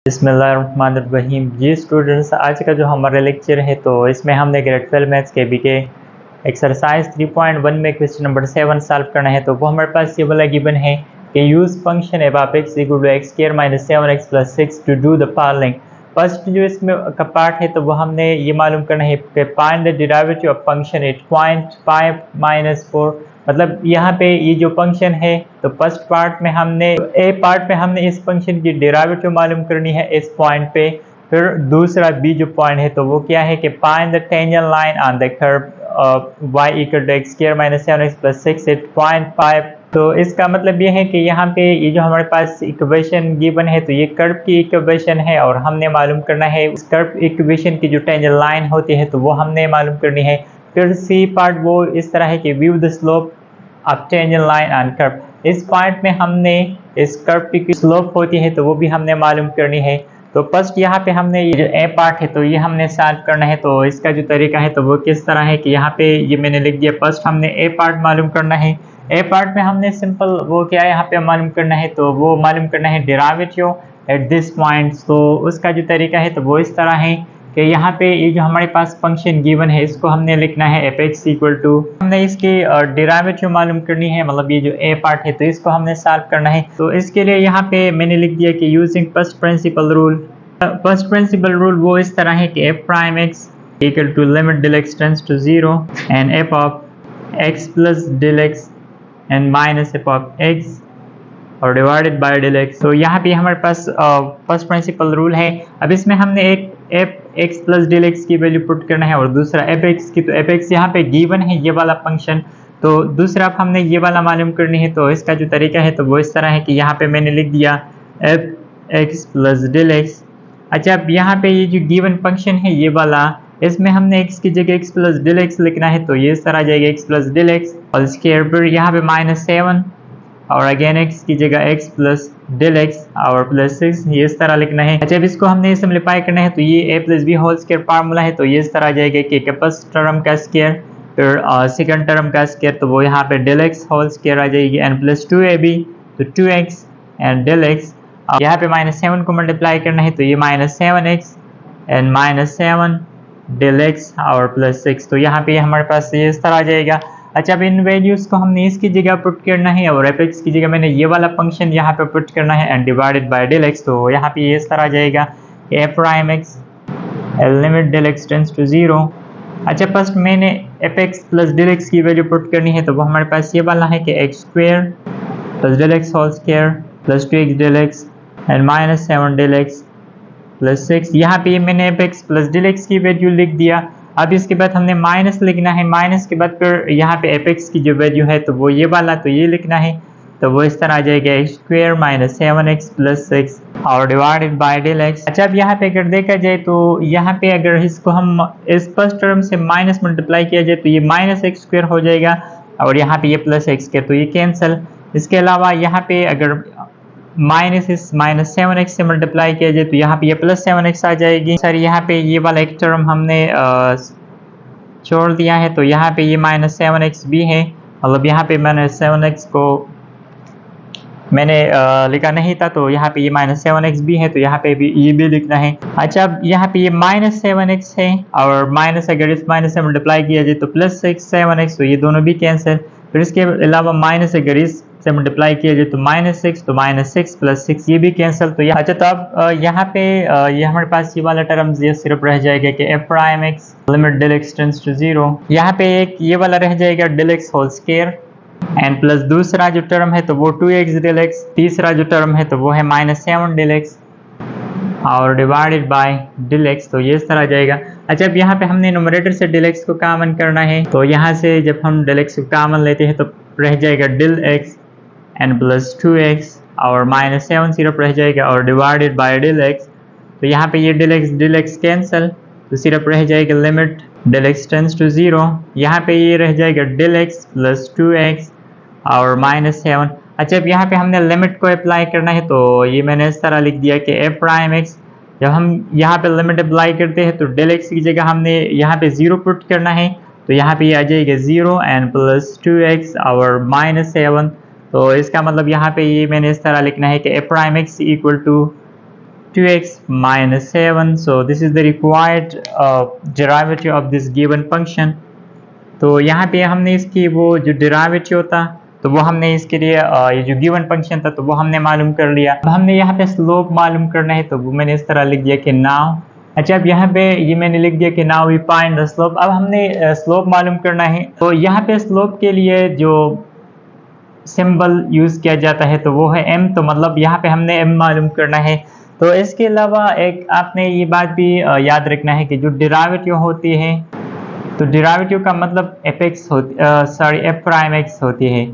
बिस्मिल्लाहिर्रहमानिर्रहीम। जी स्टूडेंट्स, आज का जो हमारा लेक्चर है तो इसमें हमने ग्रेड 12 मैथ्स के बीके एक्सरसाइज 3.1 में क्वेश्चन नंबर 7 सॉल्व करना है। तो वो हमारे पास ये वाला गिवन है कि use function f of x equal to x square minus 7x plus 6 to do the following. First जो इसमें का पार्ट है तो वो हमने ये मालूम करना है कि find the derivative of function 8.5 minus 4। मतलब यहाँ पे ये जो फंक्शन है तो फर्स्ट पार्ट में हमने इस फंक्शन की डेरिवेटिव मालूम करनी है इस पॉइंट पे। फिर दूसरा बी जो पॉइंट है तो वो क्या है कि find the tangent line on the curve y equal to x square minus 7x plus 6 8.5। तो इसका मतलब ये है कि यहाँ पे ये जो हमारे पास इक्वेशन गिवन है तो ये कर्व की इक्वेशन है और हमने मालूम करना है इस कर्व इक्वेशन की जो टेंजेंट लाइन होती है तो वो हमने मालूम करनी है। फिर सी पार्ट वो इस तरह है कि view the slope of tangent line on curve. इस पॉइंट में हमने इस कर्व की स्लोप होती है तो वो भी हमने मालूम करनी है। तो फर्स्ट यहाँ पे हमने ये जो ए पार्ट है तो ये हमने सॉल्व करना है। तो इसका जो तरीका है तो वो किस तरह है कि यहाँ पे ये मैंने लिख दिया। फर्स्ट हमने ए पार्ट मालूम करना है। ए पार्ट में हमने सिंपल वो क्या है यहाँ पे मालूम करना है तो वो मालूम करना है डेरिवेटिव एट दिस पॉइंट। तो उसका जो तरीका है तो वो इस तरह है कि यहाँ पे ये जो हमारे पास फंक्शन गिवन है इसको हमने लिखना है एफ एक्स इक्वल टू, हमने इसकी डेरिवेटिव मालूम करनी है। मतलब ये जो ए पार्ट है तो इसको हमने सॉल्व करना है। तो इसके लिए यहाँ पे मैंने लिख दिया कि using first principle rule. First principle rule वो इस तरह है कि f prime x equal to limit del x tends to 0 and f of x plus del x and minus f of x और डिवाइडेड बाय डेल एक्स। तो यहाँ पे हमारे पास फर्स्ट प्रिंसिपल रूल है। अब इसमें हमने एक f x plus del x की वैल्यू पुट करना है और दूसरा एफ एक्स की। तो एफ एक्स यहाँ पे गिवन है ये वाला फंक्शन, तो दूसरा अब हमने ये वाला मालूम करनी है। तो इसका जो तरीका है तो वो इस तरह है कि यहाँ पे मैंने लिख दिया f x plus del x. अच्छा, अब यहाँ पे ये जो गिवन फंक्शन है ये वाला, इसमें हमने x की जगह x प्लस डेल एक्स लिखना है। तो ये इस तरह आ जाएगा x प्लस डेल एक्स और स्क्वायर। फिर यहाँ पे -7 और अगेन x की जगह x प्लस डेल एक्स और प्लस 6 ये इस तरह लिखना है। अच्छा, अब इसको हमने सिंप्लीफाई करना है तो ये a plus b whole square formula है तो ये इस तरह आ जाएगा कि फर्स्ट टर्म का स्क्वायर फिर सेकंड टर्म का स्क्वायर तो वो यहाँ पे डेल एक्स होल स्क्वायर आ जाएगी एंड प्लस 2ab तो 2x एंड डेल एक्स। यहाँ पे -7 को मल्टीप्लाई करना है तो ये -7x एंड -7 डेल एक्स और प्लस 6। तो यहाँ पे हमारे पास ये इस तरह आ जाएगा। अच्छा, अब इन वैल्यूज को हमने इसकी जगह पुट करना है और एफ एक्स की जगह मैंने ये वाला फंक्शन यहाँ पे पुट करना है and divided by del x. तो यहाँ पे ये इस तरह आ जाएगा कि f prime x limit del x tends to 0। अच्छा, फर्स्ट मैंने f x plus del x की वैल्यू पुट करनी है तो वो हमारे पास ये वाला है कि x square plus del x whole square plus 2x del x and -7 del x plus 6। यहाँ पे मैंने f x plus del x की वैल्यू लिख दिया। अब इसके बाद हमने माइनस लिखना है। माइनस के बाद फिर यहाँ पे एफ एक्स की जो वैल्यू है तो वो ये वाला तो ये लिखना है। तो वो इस तरह आ जाएगा एक्स स्क्वायर -7x प्लस 6 और डिवाइडेड बाय डेल एक्स। अच्छा, अब यहाँ पे अगर देखा जाए तो यहाँ पे अगर इसको हम इस फर्स्ट टर्म से माइनस मल्टीप्लाई किया जाए तो ये -x स्क्वायर हो जाएगा और यहाँ पे ये प्लस x स्क्वायर तो ये कैंसिल। इसके अलावा यहाँ पे अगर -7x से मल्टीप्लाई किया जाए तो यहाँ पे ये +7x आ जाएगी। सर, यहाँ पे ये वाला एक टर्म हमने छोड़ दिया है तो यहाँ पे ये -7x भी है। मतलब यहाँ पे मैंने 7x को मैंने लिखा नहीं था तो यहाँ पे ये -7x भी है तो यहाँ पे भी ये भी लिखना है। अच्छा, अब यहाँ पे ये -7x है और माइनस अगर इस माइनस से मल्टीप्लाई किया जाए तो +7x तो ये दोनों भी कैंसिल। फिर इसके अलावा माइनस अगर इस से मल्टीप्लाई किया जाए तो -6 तो -6 प्लस 6 ये भी कैंसिल। तो अच्छा, तो अब यहाँ पे ये हमारे पास ये वाला टर्म ये सिर्फ रह जाएगा कि f prime x limit del x tends to 0। यहाँ पे एक ये वाला रह जाएगा del x whole square and plus दूसरा जो टर्म है तो वो 2x डेल एक्स, तीसरा जो टर्म है तो वो है -7 डेल एक्स और डिवाइडेड बाय डेल एक्स। तो ये इस तरह आ जाएगा। अच्छा, अब यहाँ पे हमने न्यूमरेटर से डेल एक्स को कॉमन करना है तो यहाँ से जब हम डेल एक्स को कॉमन लेते हैं तो रह जाएगा del x and plus 2x और -7 सिर्फ रह जाएगा और डिवाइडेड बाय डेल एक्स। तो यहाँ पे ये डेल एक्स कैंसिल तो सिर्फ रह जाएगा limit del x tends to 0। यहाँ पे ये रह जाएगा डेल एक्स प्लस 2x और -7। अच्छा, अब यहाँ पे हमने लिमिट को अप्लाई करना है तो ये मैंने इस तरह लिख दिया कि एफ प्राइम एक्स जब हम यहाँ पे लिमिट अप्लाई करते हैं तो डेल एक्स की जगह हमने यहाँ पे 0 पुट करना है तो यहाँ पे ये आ जाएगा 0 एंड प्लस 2x और -7। तो इसका मतलब यहाँ पे ये मैंने इस तरह लिखना है कि f prime x equal to 2x minus 7. So this is the required derivative of this given function. तो यहाँ पे हमने इसकी वो जो डेरिवेटिव था तो वो हमने इसके लिए ये जो गिवन फंक्शन था तो वो हमने मालूम कर लिया। अब हमने यहाँ पे स्लोप मालूम करना है तो वो मैंने इस तरह लिख दिया कि नाउ। अच्छा, अब यहाँ पे ये मैंने लिख दिया कि now we find the slope. अब हमने स्लोप मालूम करना है तो यहाँ पे स्लोप के लिए जो सिंबल यूज किया जाता है तो वो है m। तो मतलब यहाँ पे हमने m मालूम करना है। तो इसके अलावा एक आपने ये बात भी याद रखना है कि जो डेरिवेटिव होती है तो डेरिवेटिव का मतलब f प्राइम x होती है।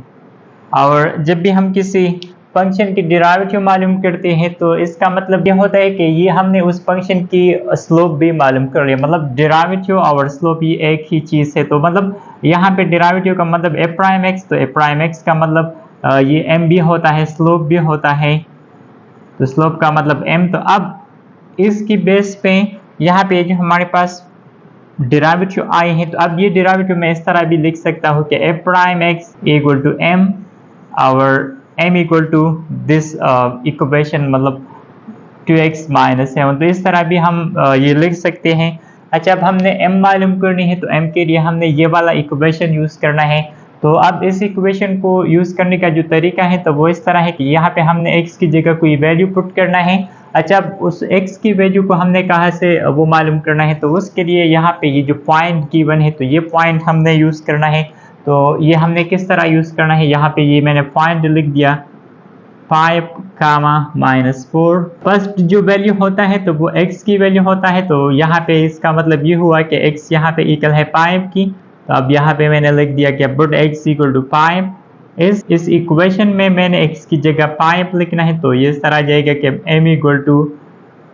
और जब भी हम किसी फंक्शन की डेरिवेटिव मालूम करते हैं तो इसका मतलब ये होता है कि ये हमने उस फंक्शन की स्लोप भी मालूम कर लिया। मतलब डेरिवेटिव और स्लोप ये एक ही चीज़ है। तो मतलब यहाँ पे डेरिवेटिव का मतलब f प्राइम x, तो f प्राइम x का मतलब ये m भी होता है, स्लोप भी होता है। तो स्लोप का मतलब m। तो अब इसकी बेस पे यहाँ पे जो हमारे पास डेरिवेटिव आए हैं तो अब ये डेरिवेटिव मैं इस तरह भी लिख सकता हूँ कि f prime x equal to m और m equal to this equation मतलब 2x माइनस 7। तो इस तरह भी हम ये लिख सकते हैं। अच्छा, अब हमने m मालूम करनी है तो m के लिए हमने ये वाला इक्वेशन यूज़ करना है। तो अब इस इक्वेशन को यूज़ करने का जो तरीका है तो वो इस तरह है कि यहाँ पे हमने x की जगह कोई वैल्यू पुट करना है। अच्छा, अब उस x की वैल्यू को हमने कहाँ से वो मालूम करना है तो उसके लिए यहाँ पे ये जो पॉइंट गिवन है तो ये पॉइंट हमने यूज़ करना है। तो ये हमने किस तरह यूज़ करना है, यहाँ पे ये मैंने पॉइंट लिख दिया 5, -4। फर्स्ट जो वैल्यू होता है तो वो x की वैल्यू होता है। तो यहाँ पे इसका मतलब ये हुआ कि x यहाँ पे इक्वल है 5 की। तो अब यहाँ पे मैंने लिख दिया कि पुट x इक्वल टू 5। इस इक्वेशन में मैंने x की जगह 5 लिखना है। तो ये इस तरह जाएगा कि m इक्वल टू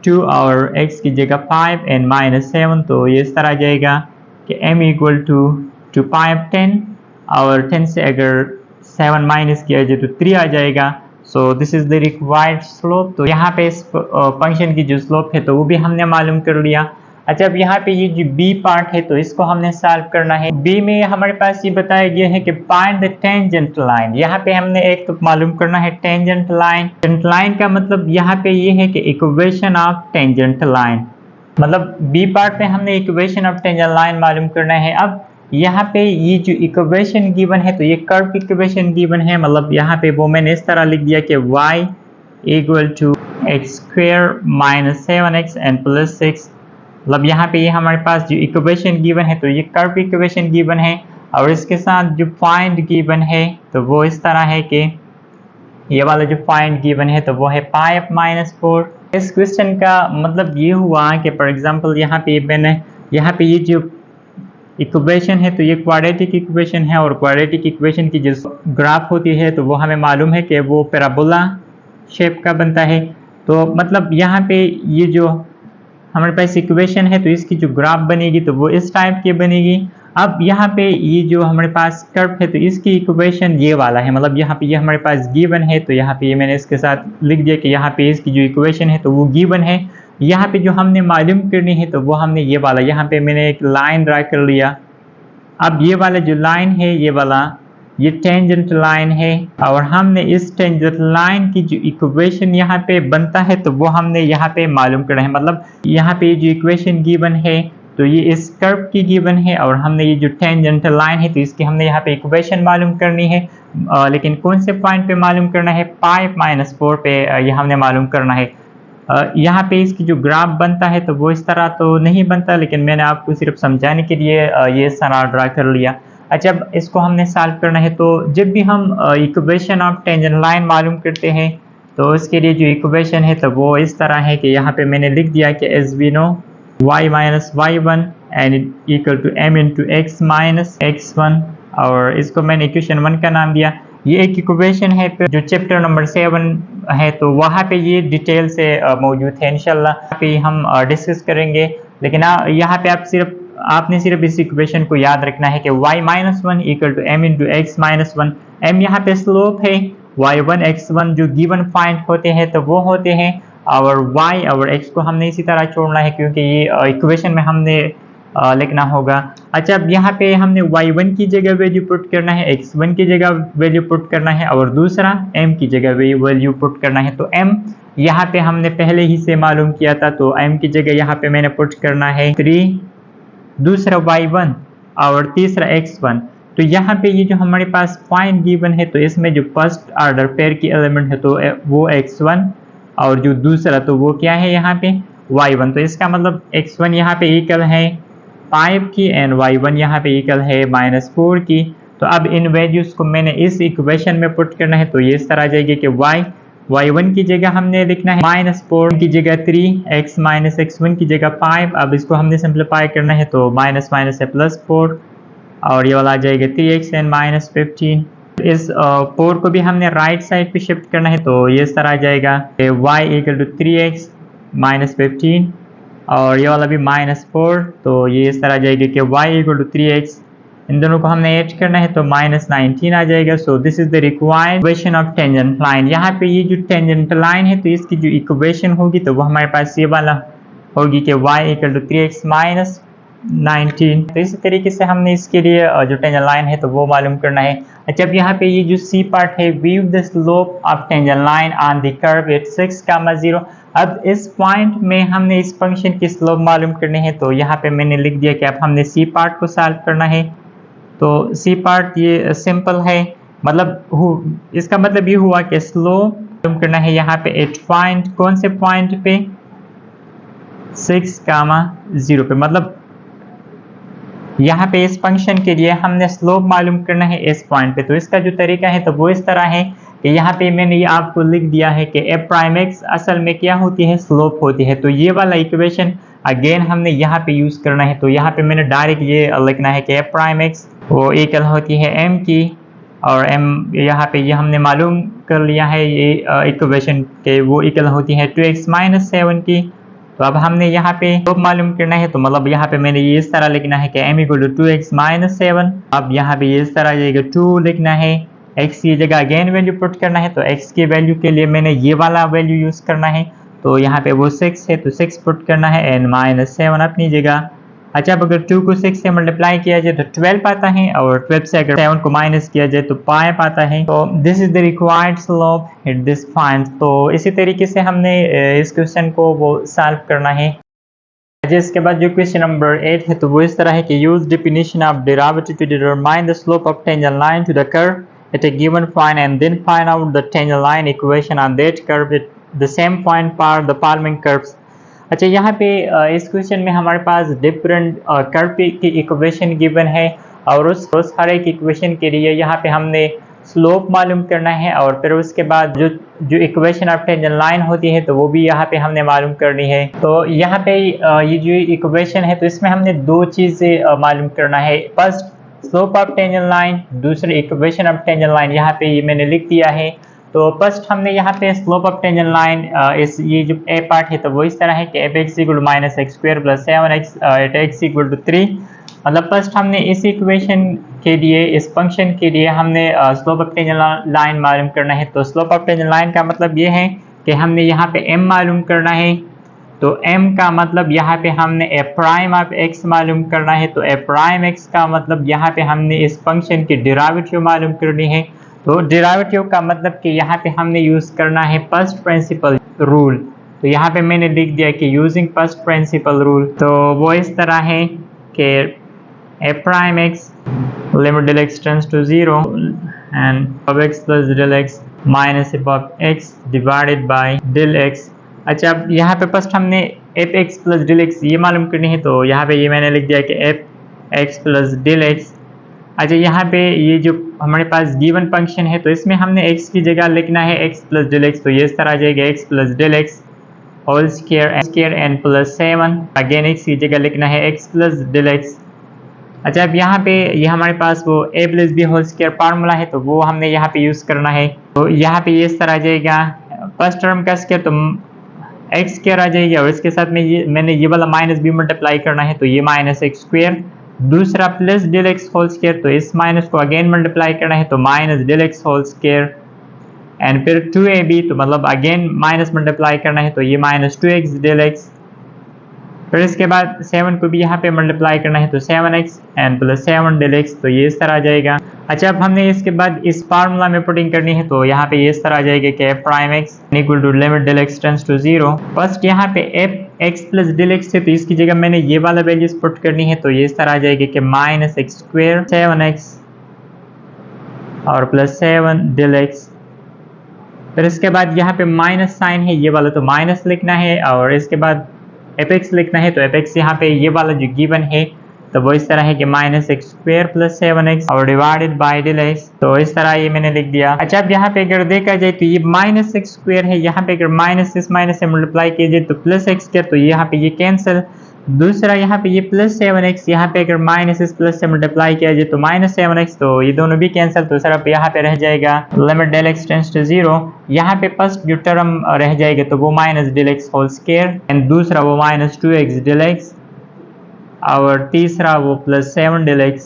2 और x की जगह 5 एंड -7। तो ये इस तरह जाएगा कि m इक्वल टू 5 10 और 10 से अगर 7 माइनस किया जाए तो 3 आ जाएगा। सो this is the required slope. तो यहाँ पे इस फंक्शन की जो स्लोप है तो वो भी हमने मालूम कर लिया। अच्छा, अब यहाँ पे ये जो b पार्ट है तो इसको हमने सॉल्व करना है। b में हमारे पास ये बताया गया है कि फाइंड द टेंजेंट लाइन। यहाँ पे हमने एक तो मालूम करना है टेंजेंट लाइन। टेंजेंट लाइन का मतलब यहाँ पे ये है कि इक्वेशन ऑफ टेंजेंट लाइन। मतलब b पार्ट में हमने इक्वेशन ऑफ टेंजेंट लाइन मालूम करना है। अब यहाँ पे ये जो इक्वेशन गिवन है तो ये कर्व इक्वेशन गिवन है। मतलब यहाँ पे वो मैंने इस तरह लिख दिया कि y equal to x² minus 7x and plus 6। मतलब यहाँ पे ये हमारे पास जो इक्वेशन गिवन है तो ये कर्व इक्वेशन गिवन है और इसके साथ जो पॉइंट गिवन है तो वो इस तरह है कि ये वाला जो पॉइंट गिवन है तो वो है 5 -4। इस क्वेश्चन का मतलब ये हुआ कि फॉर एग्जांपल यहाँ पे मैंने यहाँ पे ये जो इक्वेशन है तो ये क्वाड्रेटिक इक्वेशन है और क्वाड्रेटिक इक्वेशन की जो ग्राफ होती है तो वो हमें मालूम है कि वो पैराबोला शेप का बनता है। तो मतलब यहाँ पे ये जो हमारे पास इक्वेशन है तो इसकी जो ग्राफ बनेगी तो वो इस टाइप की बनेगी। अब यहाँ पे ये जो हमारे पास कर्व है तो इसकी इक्वेशन ये वाला है। मतलब यहाँ पे ये हमारे पास गिवन है तो यहाँ पे ये मैंने इसके साथ लिख दिया कि यहाँ पे इसकी जो इक्वेशन है तो वो गिवन है। यहाँ पे जो हमने मालूम करनी है तो वो हमने ये वाला यहाँ पे मैंने एक लाइन ड्रा कर लिया। अब ये वाला जो लाइन है ये वाला ये टेंजेंट लाइन है और हमने इस टेंजेंट लाइन की जो इक्वेशन यहाँ पे बनता है तो वो हमने यहाँ पे मालूम करना है। मतलब यहाँ पे जो इक्वेशन गिवन है तो ये इस कर्व की गिवन है और हमने ये जो टेंजेंट लाइन है तो इसकी हमने यहाँ पे इक्वेशन मालूम करनी है। लेकिन कौन से पॉइंट पे मालूम करना है, 5 -4 पे ये हमने मालूम करना है। यहाँ पे इसकी जो ग्राफ बनता है तो वो इस तरह तो नहीं बनता, लेकिन मैंने आपको सिर्फ समझाने के लिए ये सारा ड्रा कर लिया। अच्छा, अब इसको हमने सॉल्व करना है तो जब भी हम इक्वेशन ऑफ टेंजेंट लाइन मालूम करते हैं तो उसके लिए जो इक्वेशन है तो वो इस तरह है कि यहाँ पे मैंने लिख दिया कि as we know y minus y1 and equal to m into x minus x1 और इसको मैंने इक्वेशन 1 का नाम दिया। ये एक इक्वेशन है जो चैप्टर नंबर 7 है तो वहाँ पे ये डिटेल से मौजूद है। इंशाल्लाह पे हम डिस्कस करेंगे। लेकिन यहाँ पे आपने सिर्फ इस इक्वेशन को याद रखना है कि y minus 1 equal to m into x minus 1। m यहाँ पे स्लोप है, y1 x1 जो गिवन पॉइंट होते हैं तो वो होते हैं और y और x को हमने इसी तरह छोड़ना है क्योंकि ये इक्वेशन में हमने लिखना होगा। अच्छा, अब यहाँ पे हमने y1 की जगह वैल्यू पुट करना है, x1 की जगह वैल्यू पुट करना है और दूसरा m की जगह वैल्यू पुट करना है। तो m यहाँ पे हमने पहले ही से मालूम किया था, तो m की जगह यहाँ पे मैंने पुट करना है 3, दूसरा y1 और तीसरा x1। तो यहाँ पे ये जो हमारे पास पॉइंट गिवन है, तो इसमें जो फर्स्ट ऑर्डर पेयर की एलिमेंट है तो वो x1 और जो दूसरा तो वो क्या है यहाँ पे y1। तो इसका मतलब x1 यहाँ पे इक्वल है 5 की एंड y1 यहाँ पे इक्वल है -4 की। तो अब इन वैल्यूज को मैंने इस इक्वेशन में पुट करना है, तो ये इस तरह आ जाएगी कि y1 की जगह हमने लिखना है -4 की जगह 3, x माइनस x1 की जगह 5। अब इसको हमने सिंप्लीफाई करना है, तो माइनस माइनस है +4 और ये वाला आ जाएगा 3x एंड -15। इस 4 को भी हमने राइट साइड पे शिफ्ट करना है, तो ये इस तरह आ जाएगा कि y इक्वल टू 3x -15 और ये वाला भी -4, तो ये इस तरह आ जाएगा कि y इक्वल टू 3x। इन दोनों को हमने ऐड करना है तो -19 आ जाएगा। सो this is the required equation of tangent line. यहाँ पे ये जो टेंजेंट लाइन है, तो इसकी जो इक्वेशन होगी तो वो हमारे पास ये वाला होगी कि y इक्वल टू 3x -19। तो इसी तरीके से हमने इसके लिए जो टेंजेंट लाइन है तो वो मालूम करना है। अच्छा, अब यहाँ पे ये जो सी पार्ट है, view the slope of tangent line on the curve eight 6,0। अब इस पॉइंट में हमने इस फंक्शन की स्लोप मालूम करनी है, तो यहाँ पे मैंने लिख दिया कि अब हमने सी पार्ट को सॉल्व करना है। तो सी पार्ट ये सिंपल है, मतलब इसका मतलब ये हुआ कि स्लोप मालूम करना है यहाँ पे एट पॉइंट, कौन से पॉइंट पे 6,0 पे। मतलब यहाँ पे इस फंक्शन के लिए हमने स्लोप मालूम करना है इस पॉइंट पे। तो इसका जो तरीका है तो वो इस तरह है कि यहाँ पे मैंने ये आपको लिख दिया है कि f प्राइम x असल में क्या होती है, स्लोप होती है। तो ये वाला इक्वेशन अगेन हमने यहाँ पे यूज करना है। तो यहाँ पे मैंने डायरेक्ट ये लिखना है कि f प्राइम x वो इक्वल होती है m की, और m यहाँ पे ये हमने मालूम कर लिया है ये इक्वेशन के वो इक्वल होती है 2x -7 की। तो अब हमने यहाँ पे स्लोप मालूम करना है, तो मतलब यहाँ पे मैंने ये इस तरह लिखना है कि m इक्वल टू 2x -7। अब यहाँ पे ये इस तरह जाएगा 2 लिखना है, x की जगह अगेन वैल्यू पुट करना है। तो x की वैल्यू के लिए मैंने ये वाला वैल्यू यूज करना है, तो यहाँ पे वो 6 है तो 6 पुट करना है एंड -7 अपनी जगह। अच्छा, अब अगर 2 को 6 से मल्टीप्लाई किया जाए तो 12 आता है, और 12 से अगर 7 को माइनस किया जाए तो 5 आता है। तो this is the required slope at this point. तो इसी तरीके से हमने इस क्वेश्चन को वो सॉल्व करना है। इसके बाद जो क्वेश्चन नंबर 8 है तो वो इस तरह है कि use definition of derivative to determine the slope of tangent line to the curve at a given point and then find out the tangent line equation on that curve at the same point for the following curves. अच्छा, यहाँ पे इस question में हमारे पास different curve की equation given है, और उस हर एक इक्वेशन के लिए यहाँ पे हमने स्लोप मालूम करना है, और फिर उसके बाद जो इक्वेशन ऑफ टेंजेंट लाइन होती है तो वो भी यहाँ पे हमने मालूम करनी है। तो यहाँ पे ये जो इक्वेशन है तो इसमें हमने दो चीज़ें मालूम करना है। First slope of tangent line, दूसरी इक्वेशन ऑफ टेंजेंट लाइन। यहाँ पे ये मैंने लिख दिया है। तो फर्स्ट हमने यहाँ पे स्लोप ऑफ टेंजेंट लाइन इस ये जो ए पार्ट है तो वो इस तरह है कि f(x) = -x² + 7x eight x = 3। मतलब फर्स्ट हमने इस इक्वेशन के लिए, इस फंक्शन के लिए हमने स्लोप ऑफ टेंजेंट लाइन मालूम करना है। तो स्लोप ऑफ टेंजेंट लाइन का मतलब ये है कि हमने यहाँ पे m मालूम करना है। तो m का मतलब यहाँ पे हमने f प्राइम ऑफ x मालूम करना है। तो f प्राइम x का मतलब यहाँ पे हमने इस फंक्शन की डेरिवेटिव मालूम करनी है। तो डेरिवेटिव का मतलब कि यहाँ पे हमने यूज करना है फर्स्ट प्रिंसिपल रूल। तो यहाँ पे मैंने लिख दिया कि यूजिंग फर्स्ट प्रिंसिपल रूल। तो वो इस तरह है कि f prime x limit del x tends to 0 and of x plus del x minus f of x divided by del x। अच्छा, अब यहाँ पे फर्स्ट हमने fx plus del x ये मालूम करनी है। तो यहाँ पे ये मैंने लिख दिया कि fx plus del x। अच्छा, यहाँ पे ये जो हमारे पास गिवन फंक्शन है तो इसमें हमने x की जगह लिखना है x plus del x। तो ये इस तरह आ जाएगा x plus del x whole square and plus 7। Again x की जगह लिखना है x plus del x। अच्छा, अब यहाँ पे ये हमारे पास वो a plus b whole square formula है तो वो हमने यहाँ पे यूज करना है। तो यहाँ पे ये इस तरह आ जाएगा, फर्स्ट टर्म का स्क्वायर तो x स्क्वायर आ जाएगा, और इसके साथ में मैंने ये वाला माइनस b मल्टीप्लाई करना है तो ये -x²। दूसरा plus del x whole square, तो इस माइनस को अगेन मल्टीप्लाई करना है तो -del x whole square. And फिर 2ab, तो मतलब अगेन माइनस मल्टीप्लाई करना है तो ये -2x del x। फिर इसके बाद 7 को भी यहाँ पे मल्टीप्लाई करना है तो 7x and plus 7 del x, तो ये इस तरह आ जाएगा। अच्छा, अब हमने इसके बाद इस फार्मूला में पुटिंग करनी है तो यहाँ पे ये इस तरह आ जाएगा कि f prime x equal to limit del x tends to 0। First यहाँ पे f x plus del x है तो इसकी जगह मैंने ये वाला वैल्यूज पुट करनी है तो ये इस तरह आ जाएगा कि माइनस एक्स स्क्वायर 7x और प्लस 7 डेल x। फिर इसके बाद यहाँ पे माइनस साइन है ये वाला तो माइनस लिखना है, और इसके बाद fx लिखना है तो fx यहाँ पे ये वाला जो गिवन है तो वो इस तरह है कि minus x square plus 7x और डिवाइडेड बाय डेल x, तो इस तरह ये मैंने लिख दिया। अच्छा, अब यहाँ पे अगर देखा जाए तो ये माइनस एक्स स्क्वायर है, यहाँ पे अगर माइनस से मल्टीप्लाई किया जाए तो प्लस एक्स स्क्वायर, तो यहाँ पे ये कैंसिल। दूसरा यहाँ पे ये प्लस 7x, यहाँ पे अगर माइनस इस प्लस से मल्टीप्लाई किया जाए तो माइनस 7x, तो ये दोनों भी कैंसिल, तो सिर्फ यहाँ पे रह जाएगा limit del x tends to 0। यहाँ पे फर्स्ट जो टर्म रह जाएगा तो वो minus del x whole square and दूसरा वो माइनस 2x डेल x और तीसरा वो प्लस 7 डेल x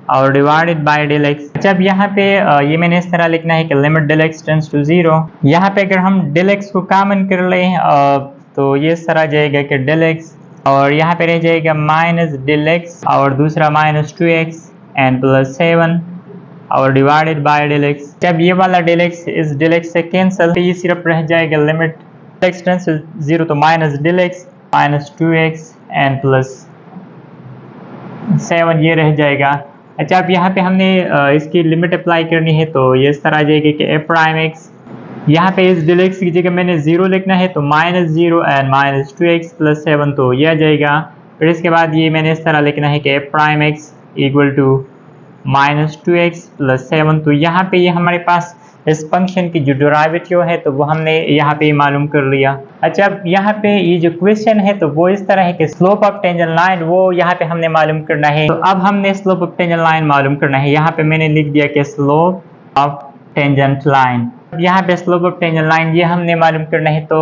और डिवाइडेड बाय डेल x। अच्छा, अब यहाँ पे ये मैंने इस तरह लिखना है कि limit del x tends to 0। यहाँ पे अगर हम डेल x को कॉमन कर लें तो ये इस तरह जाएगा कि डेल x और यहाँ पे रह जाएगा माइनस डेल x और दूसरा माइनस 2x एंड प्लस 7 और डिवाइडेड बाय डेल x। जब ये वाला डेल x इस डेल x से कैंसिल तो ये सिर्फ रह जाएगा लिमिट x टेंड्स टू 0, तो minus del x minus 2x and plus 7 ये रह जाएगा। अच्छा, अब यहाँ पे हमने इसकी लिमिट अप्लाई करनी है तो ये इस तरह आ जाएगी कि f प्राइम x, यहाँ पे इस डेल x की जगह मैंने 0 लिखना है तो minus 0 and minus 2x plus 7, तो ये आ जाएगा। फिर इसके बाद ये मैंने इस तरह लिखना है कि f prime x equal to minus 2x plus 7, तो यहाँ पे ये हमारे पास इस फंक्शन की जो डेरिवेटिव है तो वो हमने यहाँ पे मालूम कर लिया। अच्छा, अब यहाँ पे ये जो क्वेश्चन है तो वो इस तरह है कि स्लोप ऑफ टेंजेंट लाइन वो यहाँ पे हमने मालूम करना है, तो अब हमने स्लोप ऑफ टेंजेंट लाइन मालूम करना है। यहाँ पे मैंने लिख दिया कि स्लोप ऑफ टेंजेंट लाइन, यहाँ पे स्लोप ऑफ टेंजेंट लाइन ये हमने मालूम करना है, तो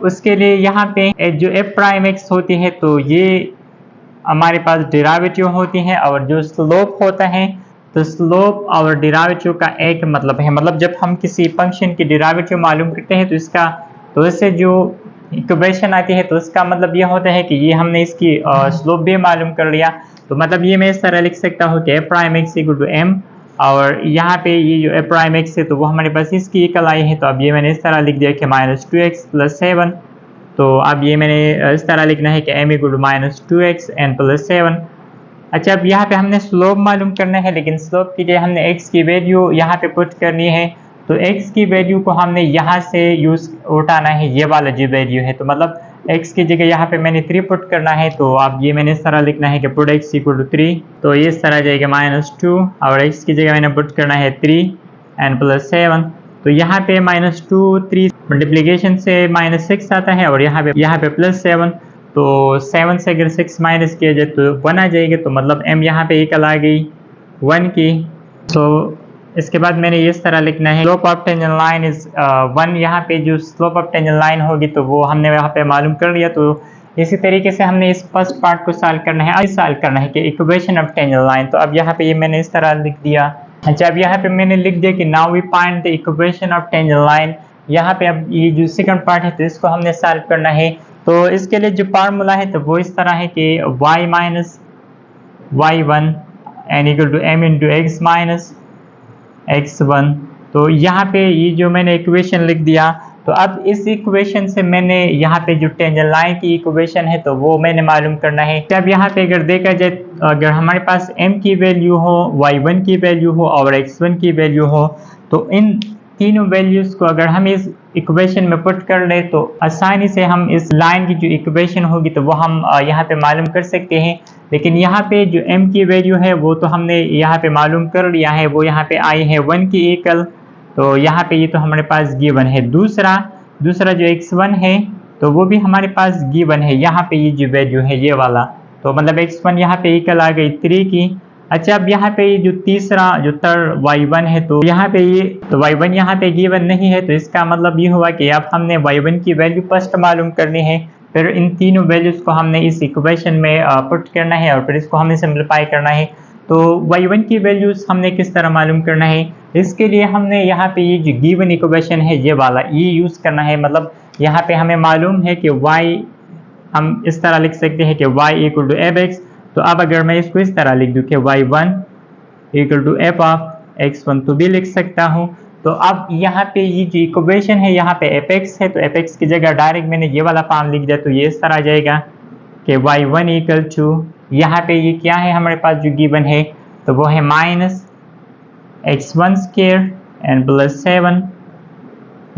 उसके लिए यहाँ पे जो f प्राइम x होती है तो ये हमारे पास डेरिवेटिव होती है, और जो स्लोप होता है तो स्लोप और डेरिवेटिव का एक मतलब है, मतलब जब हम किसी फंक्शन की डेरिवेटिव मालूम करते हैं तो इससे जो इक्वेशन आती है तो उसका मतलब ये होता है कि ये हमने इसकी स्लोप भी मालूम कर लिया। तो मतलब ये मैं इस तरह लिख सकता हूँ कि f prime x equal to m, और यहाँ पे ये जो f प्राइम x है तो वो हमारे पास इसकी इक्वल आई है, तो अब ये मैंने इस तरह लिख दिया कि माइनस 2x प्लस 7, तो अब ये मैंने इस तरह लिखना है कि m equal to minus 2x and plus 7। अच्छा, अब यहाँ पे हमने स्लोप मालूम करना है, लेकिन स्लोप के लिए हमने x की वैल्यू यहाँ पे पुट करनी है, तो x की वैल्यू को हमने यहाँ से यूज उठाना है, ये वाला जो वैल्यू है, तो मतलब x की जगह यहाँ पे मैंने 3 पुट करना है, तो अब ये मैंने इस तरह लिखना है कि पुट x इक्वल टू 3, तो ये इस तरह जाएगा माइनस 2 और x की जगह मैंने पुट करना है 3 एंड प्लस 7, तो यहाँ पे माइनस 2 3 मल्टीप्लीकेशन से माइनस 6 आता है, और यहाँ पे प्लस 7, तो 7 से अगर 6 माइनस किया जाए तो 1 आ जाएगा, तो मतलब m यहाँ पे इक्वल आ गई 1 की। तो इसके बाद मैंने इस तरह लिखना है slope of tangent line is 1, यहाँ पे जो स्लोप ऑफ टेंजेंट लाइन होगी तो वो हमने यहाँ पे मालूम कर लिया। तो इसी तरीके से हमने इस फर्स्ट पार्ट को सॉल्व करना है, सॉल्व करना है कि इक्वेशन ऑफ टेंजेंट लाइन, तो अब यहाँ पे ये मैंने इस तरह लिख दिया। अच्छा, अब यहाँ पे मैंने लिख दिया कि now we find the equation of tangent line. यहाँ पे अब ये जो सेकंड पार्ट है तो इसको हमने सॉल्व करना है, तो इसके लिए जो फार्मूला है तो वो इस तरह है कि y minus y1 and equal to m into x minus x1, तो यहाँ पे ये जो मैंने इक्वेशन लिख दिया। तो अब इस इक्वेशन से मैंने यहाँ पे जो टेंजेंट लाइन की इक्वेशन है तो वो मैंने मालूम करना है। जब यहाँ पे अगर देखा जाए, अगर हमारे पास m की वैल्यू हो, y1 की वैल्यू हो और x1 की वैल्यू हो, तो इन तीनों वैल्यूज को अगर हम इस इक्वेशन में पुट कर ले तो आसानी से हम इस लाइन की जो इक्वेशन होगी तो वो हम यहाँ पे मालूम कर सकते हैं। लेकिन यहाँ पे जो m की वैल्यू है वो तो हमने यहाँ पे मालूम कर लिया है, वो यहाँ पे आई है 1 की इक्वल, तो यहाँ पे ये तो हमारे पास गिवन है। दूसरा जो x1 है तो वो भी हमारे पास गिवन है, यहाँ पे ये जो वैल्यू है ये वाला, तो मतलब x1 यहाँ पे इक्वल आ गई 3 की। अच्छा, अब यहाँ पे ये जो तीसरा जो थर्ड y1 है तो यहाँ पे ये तो y1 यहाँ पे गिवन नहीं है, तो इसका मतलब ये हुआ कि अब हमने y1 की वैल्यू फर्स्ट मालूम करनी है, फिर इन तीनों वैल्यूज को हमने इस इक्वेशन में पुट करना है और फिर इसको हमने सिंप्लीफाई करना है। तो y1 की वैल्यूज हमने किस तरह मालूम करना है, इसके लिए हमने यहाँ पे ये जो गिवन इक्वेशन है ये वाला ये यूज करना है। मतलब यहाँ पे हमें मालूम है कि y हम इस तरह लिख सकते हैं कि y equal to f x. तो अब अगर मैं इसको इस तरह लिख दूँ कि y1 equal to F of x1 तो भी लिख सकता हूँ। तो अब यहाँ पे ये जो इक्वेशन है यहाँ पे एफ एक्स है, तो एफ एक्स की जगह डायरेक्ट मैंने ये वाला फॉर्म लिख दिया, तो ये इस तरह आ जाएगा कि y1 इक्वल टू यहाँ पे ये क्या है हमारे पास जो गिवन है, तो वो है minus x1 square and plus 7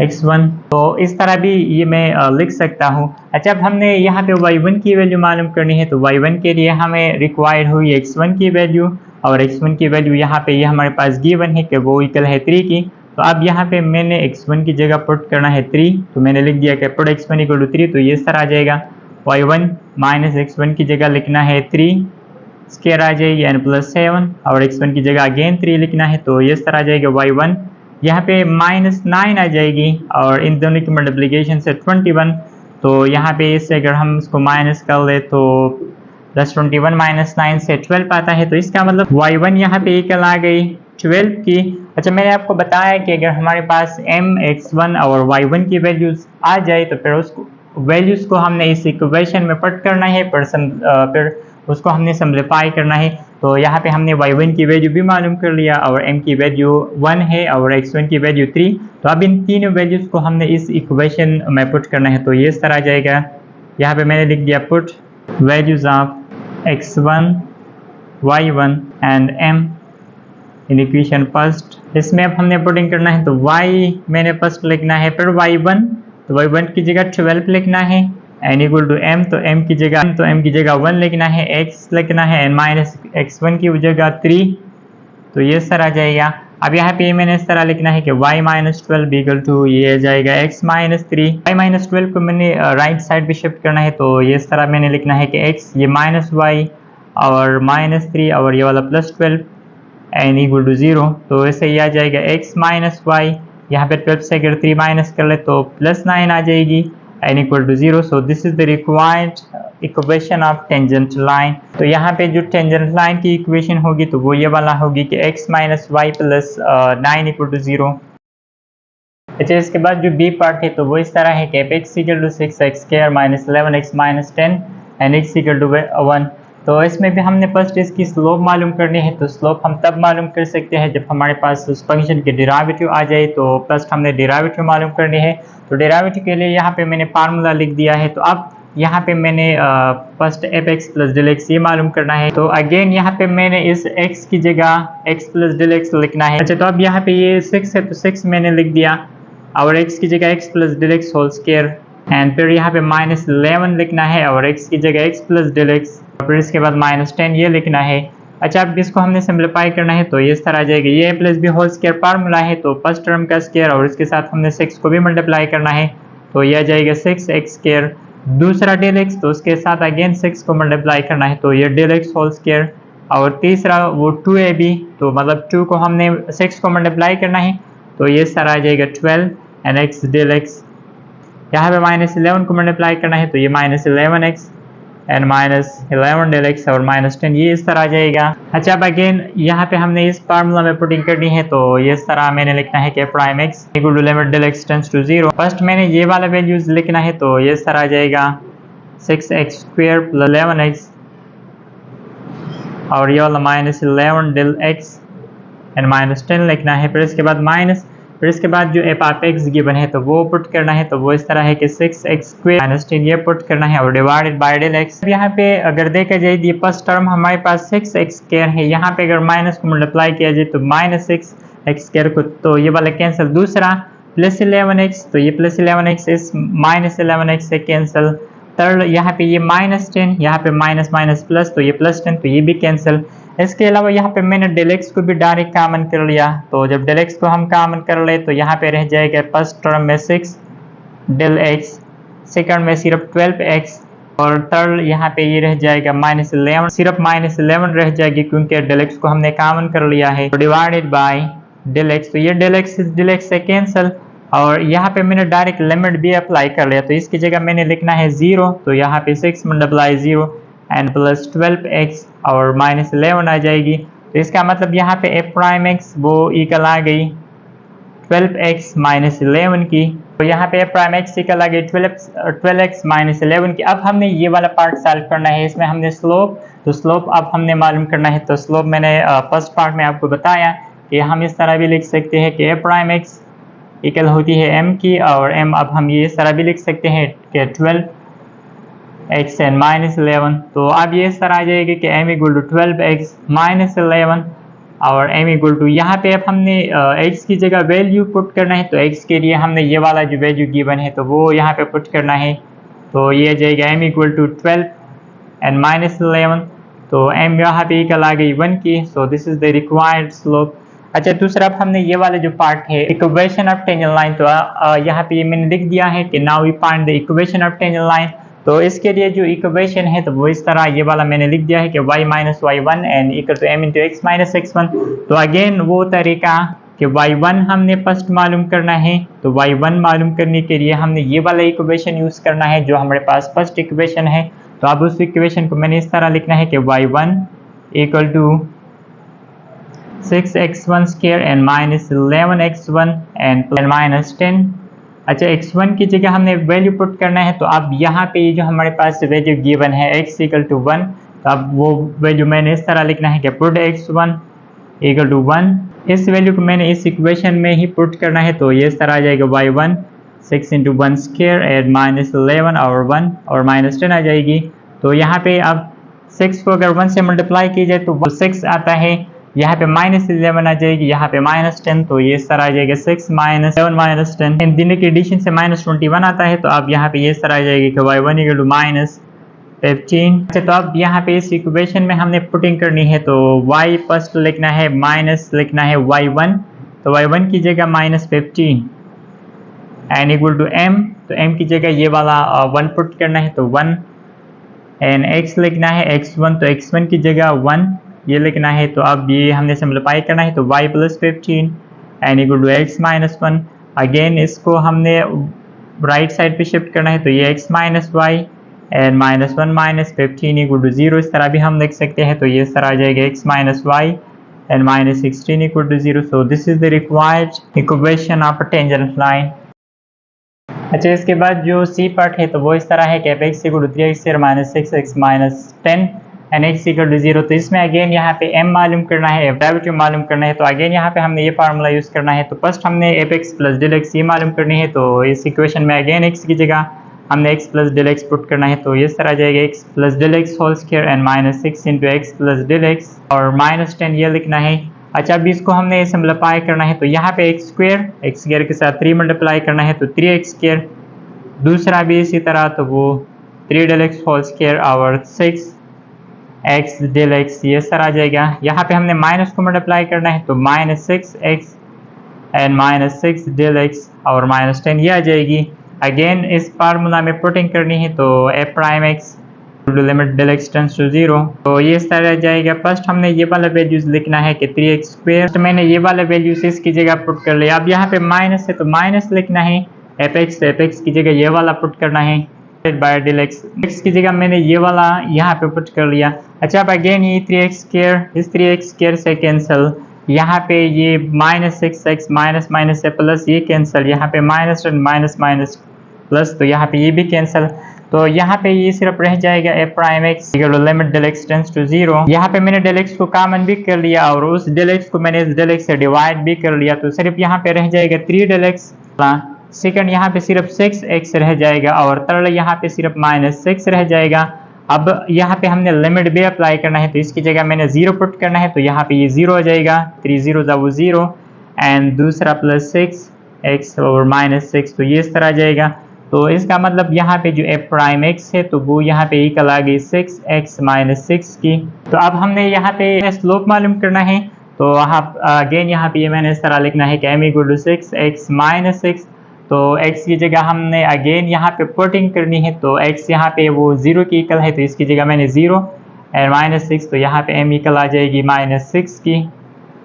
x1। तो इस तरह भी ये मैं लिख सकता हूँ। अच्छा, अब हमने यहाँ पे y1 की वैल्यू मालूम करनी है, तो y1 के लिए हमें रिक्वायर्ड हुई x1 की वैल्यू, और x1 की वैल्यू यहाँ पे ये हमारे पास गिवन है कि वो इक्वल है 3 की। तो अब यहाँ पे मैंने x1 की जगह पुट करना है 3, तो मैंने लिख दिया कि पुट x1 इक्वल टू 3, तो ये इस तरह आ जाएगा y1 माइनस x1 की जगह लिखना है 3 स्क्वायर आ जाएगी एन प्लस 7, और x1 की जगह अगेन 3 लिखना है, तो ये इस तरह आ जाएगा y1 यहाँ पे माइनस 9 आ जाएगी, और इन दोनों की मल्टीप्लिकेशन से 21, तो यहाँ पे इससे अगर हम इसको माइनस कर ले तो प्लस 21 माइनस 9 से 12 आता है, तो इसका मतलब y1 यहाँ पे इक्वल आ गई 12 की। अच्छा, मैंने आपको बताया कि अगर हमारे पास m x1 और y1 की वैल्यूज आ जाए तो फिर उसको वैल्यूज को हमने इस इक्वेशन में पुट करना है, फिर उसको हमने सिंप्लीफाई करना है। तो यहाँ पे हमने y1 की वैल्यू भी मालूम कर लिया, और m की वैल्यू 1 है और x1 की वैल्यू 3। तो अब इन तीनों वैल्यूज को हमने इस इक्वेशन में पुट करना है, तो ये इस तरह आ जाएगा। यहाँ पे मैंने लिख दिया put values of x1 y1 and m in equation first. इसमें अब हमने पुटिंग करना है, तो y मैंने फर्स्ट लिखना है, फिर y1, तो y1 की जगह 12 लिखना है, n इक्वल टू m, तो m की जगह 1 लिखना है, x लिखना है, n माइनस x1 की जगह 3, तो ये इस तरह आ जाएगा। अब यहाँ पे मैंने इस तरह लिखना है कि y माइनस 12 इक्वल टू ये आ जाएगा x माइनस 3। y माइनस 12 को मैंने राइट साइड पे शिफ्ट करना है, तो ये इस तरह मैंने लिखना है कि x ये माइनस y और माइनस 3 और ये वाला प्लस 12 n इक्वल टू 0, तो ऐसे ही आ जाएगा x माइनस y, यहाँ पे 12 से अगर 3 माइनस कर ले तो प्लस 9 आ जाएगी, n equal to 0। So this is the required equation of tangent line. तो यहाँ पे जो टेंजेंट लाइन की इक्वेशन होगी तो वो ये वाला होगी कि x minus y plus 9 equal to 0। अच्छा, इसके बाद जो बी पार्ट है तो वो इस तरह है कि x equal to 6x square minus 11x minus 10 and x equal to 1। तो इसमें भी हमने फर्स्ट इसकी स्लोप मालूम करनी है, तो स्लोप हम तब मालूम कर सकते हैं जब हमारे पास उस फंक्शन की डेरिवेटिव आ जाए। तो फर्स्ट हमने डेरिवेटिव मालूम करनी है, तो डेरिवेटिव के लिए यहाँ पे मैंने फार्मूला लिख दिया है। तो अब यहाँ पे मैंने first f x plus del x ये मालूम करना है, तो अगेन यहाँ पे मैंने इस x की जगह x प्लस डेल एक्स लिखना है। अच्छा, तो अब यहाँ पे ये 6 है, तो 6 मैंने लिख दिया, और x की जगह x plus del x whole square, and फिर यहाँ पे माइनस 11 लिखना है, और x की जगह x प्लस डेल एक्स, फिर इसके बाद माइनस 10 ये लिखना है। अच्छा, अब इसको हमने सिंप्लीफाई करना है, तो ये इस तरह आ जाएगा। ये plus b whole square formula है, तो फर्स्ट टर्म का स्क्वायर और इसके साथ हमने 6 को भी मल्टीप्लाई करना है, तो ये आ जाएगा 6x स्क्वायर। दूसरा डेल एक्स, तो उसके साथ अगेन 6 को मल्टीप्लाई करना है, तो ये डेल एक्स होल स्क्वायर, और तीसरा वो 2ab, तो मतलब 2 को हमने 6 को मल्टीप्लाई करना है, तो ये इस तरह आ जाएगा 12 एंड x डेल एक्स। यहाँ पे माइनस 11 को मल्टीप्लाई करना है, तो ये minus 11x and minus 11 del x और माइनस 10 ये इस तरह आ जाएगा। अच्छा, अब अगेन यहाँ पे हमने इस फार्मूला में पुटिंग करनी है, तो ये इस तरह मैंने लिखना है कि prime x equal to limit del x tends to 0। First मैंने ये वाला वैल्यूज लिखना है, तो ये इस तरह आ जाएगा 6x स्क्वायर प्लस 11x, और ये वाला minus 11 del x and minus 10 लिखना है, फिर इसके बाद माइनस, फिर इसके बाद जो एफ ऑफ एक्स गिवन है तो वो पुट करना है, तो वो इस तरह है कि 6x स्क्वायर माइनस 10 ये पुट करना है, और डिवाइडेड बाय डेल एक्स। यहाँ पे अगर देखा जाए ये फर्स्ट टर्म हमारे पास 6x स्क्वायर है, यहाँ पे अगर माइनस को मल्टीप्लाई किया जाए तो माइनस 6x स्क्वायर को, तो ये वाला कैंसिल। दूसरा प्लस 11x, तो ये प्लस 11x इस माइनस 11x से कैंसिल। थर्ड यहाँ पे ये माइनस 10, यहाँ पे माइनस माइनस प्लस, तो ये प्लस 10, तो ये भी कैंसिल। इसके अलावा यहाँ पे मैंने डेल एक्स को भी डायरेक्ट कॉमन कर लिया, तो जब डेल एक्स को हम कॉमन कर ले तो यहाँ पे रह जाएगा फर्स्ट टर्म में 6 डेल एक्स, सेकंड में सिर्फ 12x, और थर्ड यहाँ पे ये रह जाएगा माइनस 11, सिर्फ माइनस 11 रह जाएगी क्योंकि डेल एक्स को हमने कॉमन कर लिया है, तो डिवाइडेड बाय डेल एक्स, तो ये डेल एक्स से कैंसिल। और यहाँ पे मैंने डायरेक्ट लिमिट भी अप्लाई कर लिया, तो इसकी जगह मैंने लिखना है 0, तो यहाँ पे 6 मल्टीप्लाई 0 एंड प्लस 12x और माइनस 11 आ जाएगी। तो इसका मतलब यहाँ पे f प्राइम एक्स वो इक्वल आ गई 12x माइनस 11 की। तो यहाँ पे प्राइम एक्स इक्वल आ गई 12x माइनस 11 की। अब हमने ये वाला पार्ट सॉल्व करना है, इसमें हमने स्लोप, तो स्लोप अब हमने मालूम करना है। तो स्लोप मैंने फर्स्ट पार्ट में आपको बताया कि हम इस तरह भी लिख सकते हैं कि a प्राइम एक्स इक्वल होती है m की, और m अब हम ये इस तरह भी लिख सकते हैं कि 12x एंड माइनस 11। तो अब ये इस तरह आ जाएगी कि m equal to 12x minus 11 और m इक्वल टू, यहाँ पे अब हमने x की जगह वैल्यू पुट करना है। तो x के लिए हमने ये वाला जो वैल्यू गिवन है तो वो यहाँ पे पुट करना है। तो ये आ जाएगा m equal to 12 and minus 11। तो m यहाँ पे इक्वल आ गई 1 की। सो this is the required slope. अच्छा, दूसरा अब हमने ये वाला जो पार्ट है इक्वेशन ऑफ टेंजेंट लाइन, तो यहाँ पे ये मैंने लिख दिया है कि now we find the equation of tangent line. तो इसके लिए जो इक्वेशन है तो वो इस तरह ये वाला मैंने लिख दिया है कि y minus y1 and equal to m into x minus x1। तो अगेन वो तरीका कि y1 हमने फर्स्ट मालूम करना है, तो y1 मालूम करने के लिए हमने ये वाला इक्वेशन यूज करना है जो हमारे पास फर्स्ट इक्वेशन है। तो अब उस इक्वेशन को मैंने इस तरह लिखना है कि y1 equal to 6x1 square and minus 11x1 and minus 10। अच्छा, x1 की जगह हमने वैल्यू पुट करना है। तो अब यहाँ पे ये जो हमारे पास वैल्यू गिवन है x इक्वल टू 1, तो अब वो वैल्यू मैंने इस तरह लिखना है कि पुट x1 इक्वल टू 1। इस वैल्यू को मैंने इस इक्वेशन में ही पुट करना है। तो ये इस तरह आ जाएगा y1 6 into 1 square and minus 11 और 1 और माइनस 10 आ जाएगी। तो यहाँ पे अब 6 को अगर 1 से मल्टीप्लाई की जाए तो 6 आता है, यहाँ पे माइनस 11 आ जाएगी, यहाँ पे माइनस 10। तो ये इस तरह आ जाएगा 6 माइनस 7 माइनस 10। इन दिनों के एडिशन से माइनस 21 आता है। तो अब यहाँ पे ये इस तरह आ जाएगी कि y1 इक्वल टू माइनस 15। अच्छा, तो अब यहाँ पे इस इक्वेशन में हमने पुटिंग करनी है। तो y फर्स्ट लिखना है, माइनस लिखना है y1, तो y1 की जगह minus 15 and equal to m, तो m की जगह ये वाला 1 पुट करना है, तो 1 एंड x लिखना है x1, तो x1 की जगह 1 ये लिखना है। तो अब ये हमने सिंप्लीफाई करना है, तो y plus 15 and equal to x minus 1। Again इसको हमने राइट साइड पे शिफ्ट करना है, तो ये x minus y and minus 1 minus 15 equal to 0 इस तरह भी हम लिख सकते हैं। तो ये इस तरह आ जाएगा x minus y and minus 16 equal to 0। So this is the required equation of a tangent line. अच्छा, इसके बाद जो सी पार्ट है तो वो इस तरह है कि x equal to 3x square minus 6x minus 10 and x equal to 0। तो इसमें अगेन यहाँ पे m मालूम करना है, डेरिवेटिव मालूम करना है। तो अगेन यहाँ पे हमने ये फार्मूला यूज करना है। तो फर्स्ट हमने fx प्लस डेल x ये मालूम करनी है। तो इस इक्वेशन में अगेन x की जगह हमने x plus del x put करना है। तो इस तरह आ जाएगा x plus del x whole square and minus 6 into x plus del x और माइनस 10 ये लिखना है। अच्छा, अब इसको हमने सिंप्लीफाई करना है। तो यहाँ पे x स्क्वायर के साथ 3 मल्टीप्लाई करना है, तो 3x स्क्वायर, दूसरा भी इसी तरह, तो वो 3 डेल x होल स्क्वायर और 6x डेल x ये सर आ जाएगा। यहाँ पे हमने माइनस को मल्टीप्लाई करना है, तो minus 6x and minus 6 del x और माइनस 10 ये आ जाएगी। अगेन इस फार्मूला में पुटिंग करनी है, तो a prime x limit del x tends to 0, तो ये इस तरह आ जाएगा। फर्स्ट हमने ये वाला वैल्यूज लिखना है कि 3x स्क्वायर, तो मैंने ये वाला वैल्यूज इसकी जगह पुट कर लिया। अब यहाँ पे माइनस है तो माइनस लिखना है, fx की जगह ये वाला पुट करना है बाय डेल x की जगह मैंने ये वाला यहाँ पे पुट कर लिया। अच्छा, अब अगेन ये 3x स्क्वायर इस 3x स्क्वायर से कैंसिल, यहाँ पे ये माइनस 6x माइनस माइनस से प्लस ये कैंसिल, यहाँ पे माइनस माइनस माइनस प्लस, तो यहाँ पे ये भी कैंसिल। तो यहाँ पे ये सिर्फ रह जाएगा a prime x limit del x tends to 0। यहाँ पे मैंने डेल x को कॉमन भी कर लिया और उस डेल x को मैंने इस डेल x से डिवाइड भी कर लिया, तो सिर्फ यहाँ पे रह जाएगा 3 डेल x, सेकंड यहाँ पे सिर्फ 6x रह जाएगा और थर्ड यहाँ पे सिर्फ माइनस 6 रह जाएगा। अब यहाँ पे हमने लिमिट भी अप्लाई करना है, तो इसकी जगह मैंने 0 पुट करना है, तो यहाँ पे ये 0 हो जाएगा, 3 0 वो 0 एंड दूसरा प्लस 6x और माइनस 6, तो ये इस तरह आ जाएगा। तो इसका मतलब यहाँ पे जो a प्राइम x है तो वो यहाँ पे इक्वल आ गई 6x माइनस 6 की। तो अब हमने यहाँ पे स्लोप मालूम करना है, तो अगेन यहाँ पे मैंने इस तरह लिखना है कि m equal to 6x minus 6, तो x की जगह हमने अगेन यहाँ पे पुटिंग करनी है, तो x यहाँ पे वो 0 की इक्वल है, तो इसकी जगह मैंने 0 एंड माइनस 6, तो यहाँ पे m इक्वल आ जाएगी माइनस 6 की।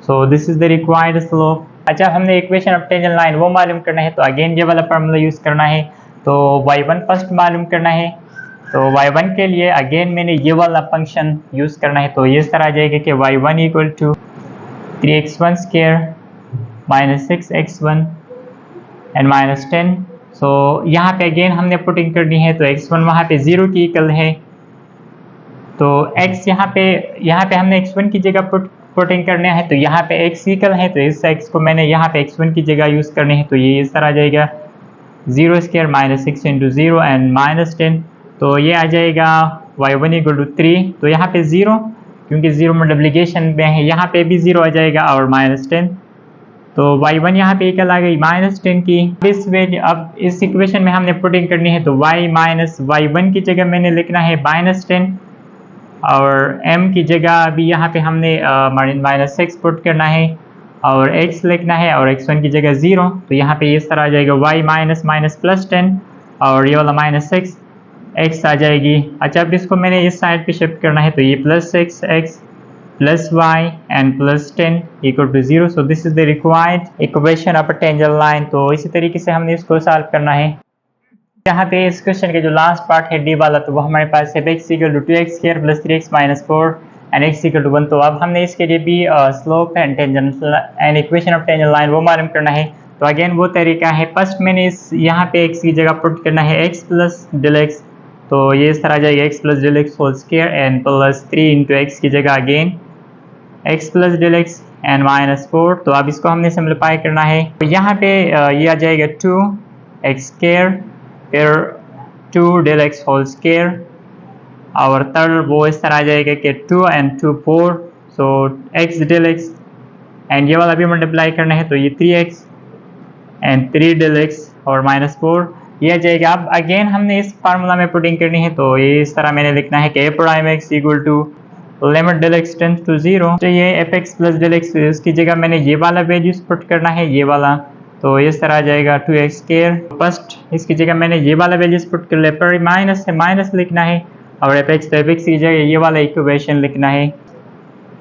सो this is the required slope. अच्छा, हमने इक्वेशन ऑफ टेंजेंट लाइन वो मालूम करना है, तो अगेन ये वाला फार्मूला यूज करना है। तो y1 फर्स्ट मालूम करना है, तो y1 के लिए अगेन मैंने ये वाला फंक्शन यूज करना है, तो ये इस तरह आ जाएगा कि y1 equal to 3x1 square -6x1 and -10। So यहाँ पे अगेन हमने पुटिंग करनी है, तो x1 वहाँ पे 0 की इक्वल है, तो x यहाँ पे हमने x1 की जगह पुटिंग करना है, तो यहाँ पे x इक्वल है, तो इस x को मैंने यहाँ पे x1 की जगह यूज़ करनी है, तो ये इस तरह आ जाएगा 0 स्क्वायर -6 × 0 एंड -10, तो ये आ जाएगा y1 = 3, तो यहाँ पे 0 क्योंकि 0 मल्टीप्लिकेशन में है, यहाँ पे भी 0 आ जाएगा और -10, तो y1 यहाँ पे इक्वल आ गई -10 की। अब इस इक्वेशन में हमने पुटिंग करनी है, तो y माइनस y1 की जगह मैंने लिखना है -10 और m की जगह अभी यहाँ पे हमने -6 पुट करना है और x लिखना है और x1 की जगह 0, तो यहाँ पे इस तरह आ जाएगा y -10 और ये वाला -6 x आ जाएगी। अच्छा, अब इसको मैंने इस साइड पे शिफ्ट करना है, तो ये +6x + y and +10 = 0, so this is the required equation of a tangent line. तो इसी तरीके से हमने इसको सॉल्व करना है। यहाँ पे इस क्वेश्चन के जो लास्ट पार्ट है डी वाला, तो वो हमारे पास है x = 2x² + 3x - 4 and x = 1, तो अब हमने इसके लिए भी slope and tangent and equation of tangent line वो मालूम करना है। तो अगेन वो तरीका है, फर्स्ट मैंने इस यहाँ पे x की जगह पुट करना है x + del x, तो ये इस तरह आ जाएगा x + del x whole square and +3 × x की जगह again x + del x and -4, तो अब इसको हमने सिंप्लीफाई करना है, तो यहाँ पे ये आ जाएगा 2x² फिर 2 del x होल स्क्वायर और थर्ड वो इस तरह आ जाएगा कि 2 and 2 4, so x del x and ये वाला भी मल्टीप्लाई करना है, तो ये 3x एंड 3 del x और -4 ये आ जाएगा। अब अगेन हमने इस फार्मूला में पुटिंग करनी है, तो ये इस तरह मैंने लिखना है कि a'(x) = limit del x tends to 0, तो ये fx + del x, इसकी जगह मैंने ये वाला वैल्यूज पुट करना है, ये वाला, तो इस तरह आ जाएगा 2x²। फर्स्ट इसकी जगह मैंने ये वाला वैल्यूज पुट कर लिया, पर माइनस है माइनस लिखना है और fx की जगह ये वाला इक्वेशन लिखना है,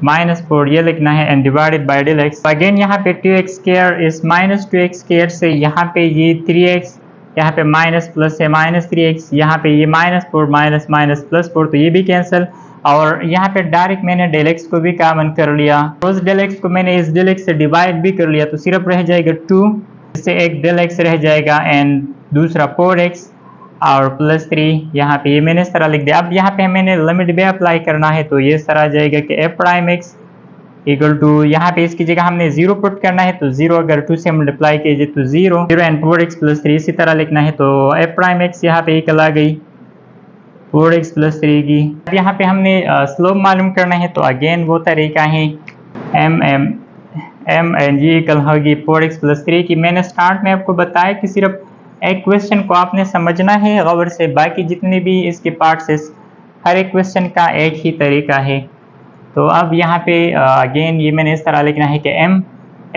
-4 ये लिखना है and divided by del x। Again यहाँ पे 2x² इस -2x² से यहाँ पे ये 3x, यहाँ पे माइनस प्लस है -3x, यहाँ पे ये -4 माइनस +4, तो ये भी कैंसिल, और यहाँ पे डायरेक्ट मैंने del x को भी कॉमन कर लिया, उस del x को मैंने इस del x से डिवाइड भी कर लिया, तो सिर्फ रह जाएगा 2, इससे एक del x रह जाएगा एंड दूसरा 4x और +3, यहाँ पे ये मैंने इस तरह लिख दिया। अब यहाँ पे मैंने लिमिट भी अप्लाई करना है, तो ये इस तरह आ जाएगा कि a'(x) = यहाँ पे इसकी जगह हमने 0 पुट करना है, तो 0 अगर 2 से मल्टीप्लाई कीजिए तो 0 एंड 4x + 3 इसी तरह लिखना है, तो a'(x) यहाँ पे इक्वल आ गई 4x + 3 की। अब यहाँ पे हमने स्लोप मालूम करना है, तो अगेन वो तरीका है m एंड g इक्वल होगी 4x + 3 की। मैंने स्टार्ट में आपको बताया कि सिर्फ एक क्वेश्चन को आपने समझना है गौर से, बाकी जितने भी इसके पार्ट्स है हर एक क्वेश्चन का एक ही तरीका है। तो अब यहाँ पे अगेन ये मैंने इस तरह लिखना है कि m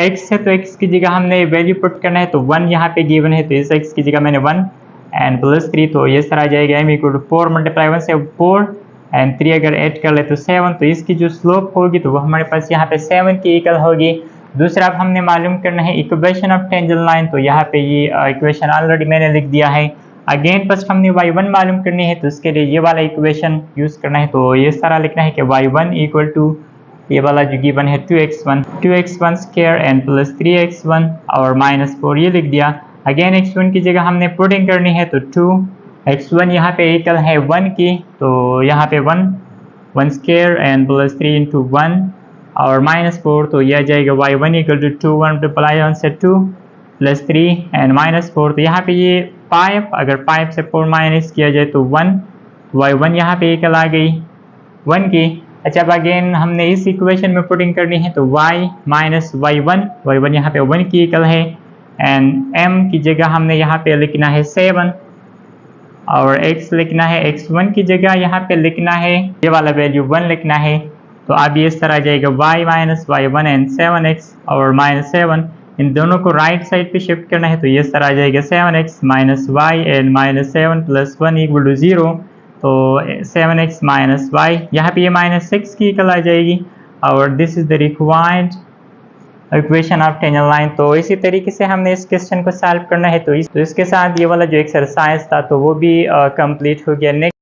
x है, तो x की जगह हमने वैल्यू पुट करना है, तो 1 यहाँ पे गिवन है, तो इस x की जगह मैंने 1 एंड +3, तो ये इस तरह आ जाएगा m = 4 × 1 से 4 एंड 3 अगर ऐड कर ले तो 7, तो इसकी जो स्लोप होगी तो वो हमारे पास यहाँ पे 7 की इक्वल होगी। दूसरा अब हमने मालूम करना है इक्वेशन ऑफ टेंजेंट लाइन, तो यहाँ पे ये इक्वेशन ऑलरेडी मैंने लिख दिया है। अगेन फर्स्ट हमने y1 मालूम करनी है, तो इसके लिए ये वाला इक्वेशन यूज़ करना है, तो ये इस तरह लिखना है कि y1 = ये वाला जो गिवन है 2x1² एंड +3x1 और -4 ये लिख दिया। अगेन x1 की जगह हमने पुटिंग करनी है, तो 2x1 यहाँ पे इक्वल है 1 की, तो यहाँ पे 1² एंड +3 × 1 और -4, तो यह जाएगा y1 = 2 मल्टीप्लाई 1 से 2 +3 एंड -4, तो यहाँ पे ये 5, अगर 5 से 4 माइनस किया जाए तो 1, y1 यहाँ पे इक्वल आ गई 1 की। अच्छा, अब अगेन हमने इस इक्वेशन में पुटिंग करनी है, तो y माइनस y1 यहाँ पे 1 की इक्वल है एंड m की जगह हमने यहाँ पे लिखना है 7 और x लिखना है, x1 की जगह यहाँ पे लिखना है ये वाला वैल्यू 1 लिखना है, तो अब ये इस तरह आ जाएगा y minus y1 and 7x और -7, इन दोनों को राइट साइड पे शिफ्ट करना है, तो ये इस तरह आ जाएगा 7x - y एंड -7 + 1 = 0, तो 7x - y यहाँ पे ये -6 की इक्वल आ जाएगी और this is the required equation of tangent line. तो इसी तरीके से हमने इस क्वेश्चन को सॉल्व करना है, तो इसके साथ ये वाला जो एक्सरसाइज था तो वो भी कंप्लीट हो गया। नेक्स्ट